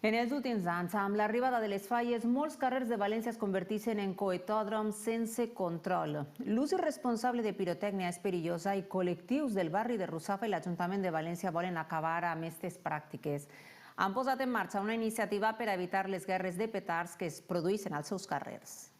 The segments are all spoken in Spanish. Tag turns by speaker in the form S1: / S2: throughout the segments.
S1: En els últims anys, amb l'arribada de les falles, molts carrers de València es converteixen en coetòdroms sense control. L'ús irresponsable de pirotècnia és perillosa i col·lectius del barri de Russafa i l'Ajuntament de València volen acabar amb aquestes pràctiques. Han posat en marxa una iniciativa per a evitar les guerres de petards que es produeixen als seus carrers.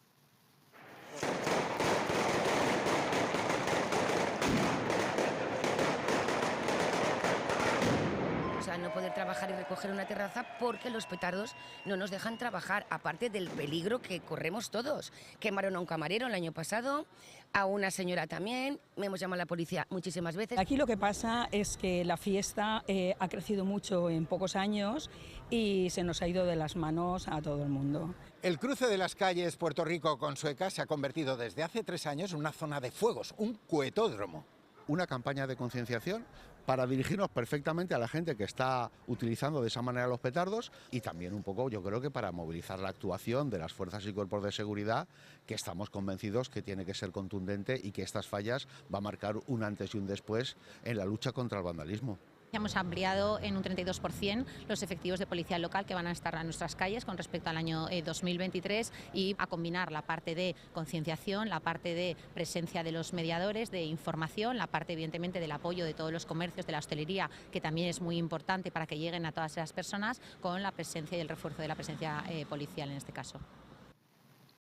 S2: O sea, no poder trabajar y recoger una terraza porque los petardos no nos dejan trabajar, aparte del peligro que corremos todos. Quemaron a un camarero el año pasado, a una señora también, me hemos llamado a la policía muchísimas veces.
S3: Aquí lo que pasa es que la fiesta ha crecido mucho en pocos años y se nos ha ido de las manos a todo el mundo.
S4: El cruce de las calles Puerto Rico con Sueca se ha convertido desde hace 3 años en una zona de fuegos, un coetódromo.
S5: Una campaña de concienciación para dirigirnos perfectamente a la gente que está utilizando de esa manera los petardos y también un poco, yo creo que para movilizar la actuación de las fuerzas y cuerpos de seguridad, que estamos convencidos que tiene que ser contundente y que estas fallas va a marcar un antes y un después en la lucha contra el vandalismo.
S6: Hemos ampliado en un 32% los efectivos de policía local que van a estar en nuestras calles con respecto al año 2023 y a combinar la parte de concienciación, la parte de presencia de los mediadores, de información, la parte evidentemente del apoyo de todos los comercios, de la hostelería, que también es muy importante para que lleguen a todas esas personas, con la presencia y el refuerzo de la presencia policial en este caso.